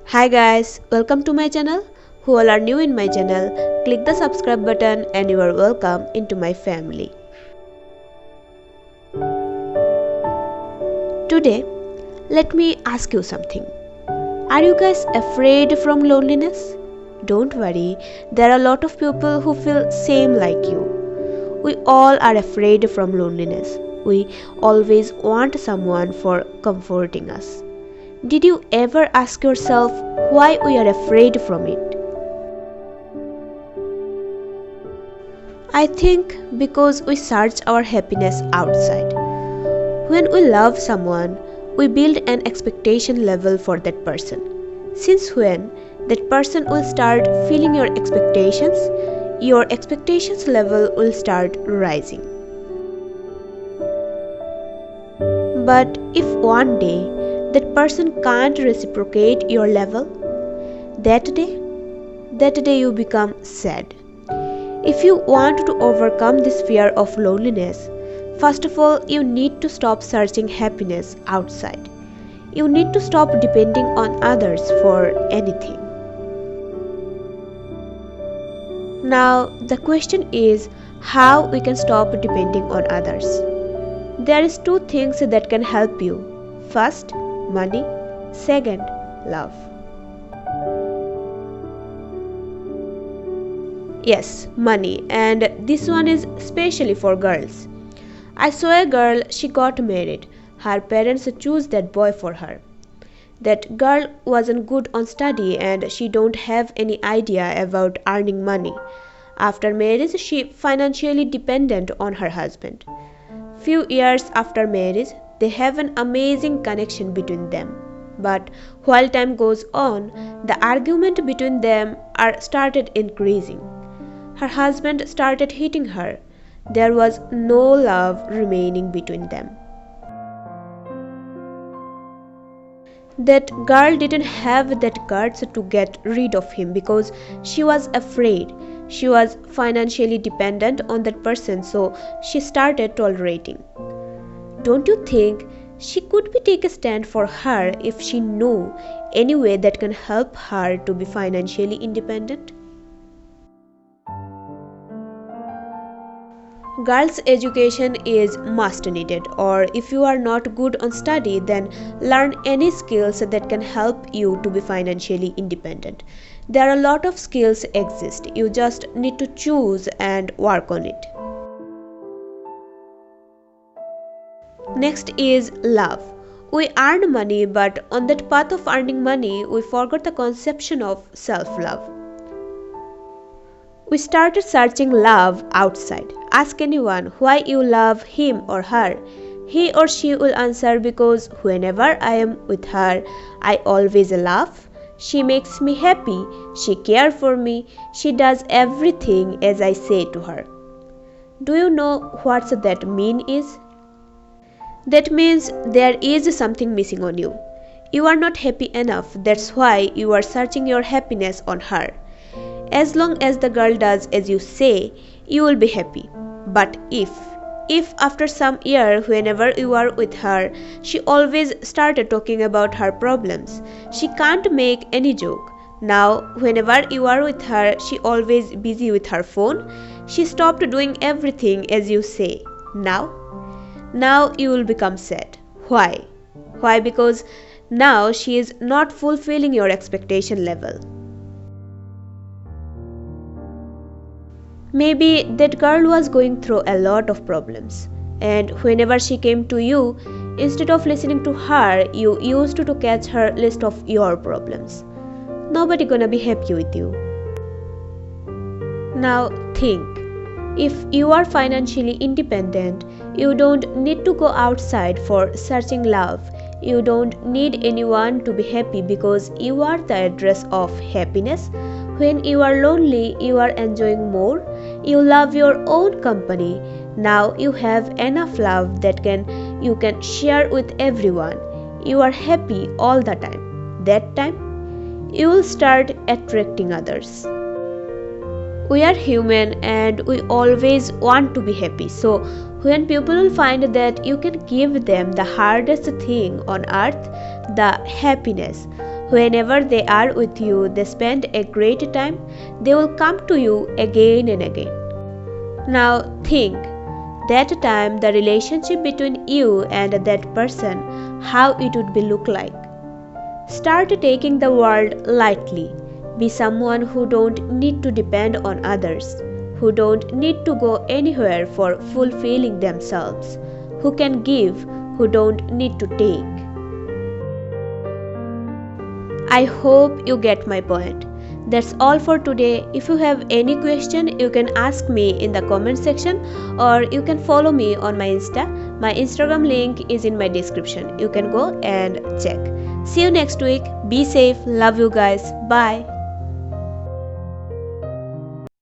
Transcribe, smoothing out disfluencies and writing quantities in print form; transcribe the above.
Hi guys, welcome to my channel. Who all are new in my channel, click the subscribe button and you are welcome into my family. Today, let me ask you something. Are you guys afraid from loneliness? Don't worry, there are a lot of people who feel same like you. We all are afraid from loneliness. We always want someone for comforting us. Did you ever ask yourself why we are afraid from it? I think because we search our happiness outside. When we love someone, we build an expectation level for that person. Since when that person will start feeling your expectations level will start rising. But if one day that person can't reciprocate your level, that day you become sad. If you want to overcome this fear of loneliness, first of all, you need to stop searching happiness outside. You need to stop depending on others for anything. Now, the question is how we can stop depending on others. There is two things that can help you. First, money. Second, love. Yes, money, and this one is especially for girls. I saw a girl, she got married. Her parents chose that boy for her. That girl wasn't good on study and she don't have any idea about earning money. After marriage, she financially dependent on her husband. Few years after marriage, they have an amazing connection between them. But while time goes on, the argument between them are started increasing. Her husband started hitting her. There was no love remaining between them. That girl didn't have that guts to get rid of him because she was afraid. She was financially dependent on that person, so she started tolerating. Don't you think she could be take a stand for her if she knew any way that can help her to be financially independent? Girls' education is must needed, or if you are not good on study, then learn any skills that can help you to be financially independent. There are a lot of skills exist. You just need to choose and work on it. Next is love. We earn money, but on that path of earning money, we forgot the conception of self-love. We started searching love outside. Ask anyone why you love him or her. He or she will answer because whenever I am with her, I always laugh. She makes me happy. She cares for me. She does everything as I say to her. Do you know what that mean is? That means there is something missing on you. You are not happy enough. That's why you are searching your happiness on her. As long as the girl does as you say, you will be happy. But if after some year, whenever you are with her, she always started talking about her problems, she can't make any joke. Now, whenever you are with her, she always busy with her phone. She stopped doing everything as you say. Now you will become sad. Why? Why? Because now she is not fulfilling your expectation level. Maybe that girl was going through a lot of problems, and whenever she came to you, instead of listening to her, you used to catch her list of your problems. Nobody gonna be happy with you. Now think, if you are financially independent, you don't need to go outside for searching love. You don't need anyone to be happy because you are the address of happiness. When you are lonely, you are enjoying more. You love your own company. Now you have enough love that you can share with everyone. You are happy all the time. That time, you will start attracting others. We are human and we always want to be happy. So when people will find that you can give them the hardest thing on earth, the happiness, Whenever they are with you, they spend a great time. They will come to you again and again. Now think that time the relationship between you and that person, how it would be look like. Start taking the world lightly. Be someone who don't need to depend on others, who don't need to go anywhere for fulfilling themselves, who can give, who don't need to take. I hope you get my point. That's all for today. If you have any question, you can ask me in the comment section or you can follow me on my Insta. My Instagram link is in my description. You can go and check. See you next week. Be safe. Love you guys. Bye.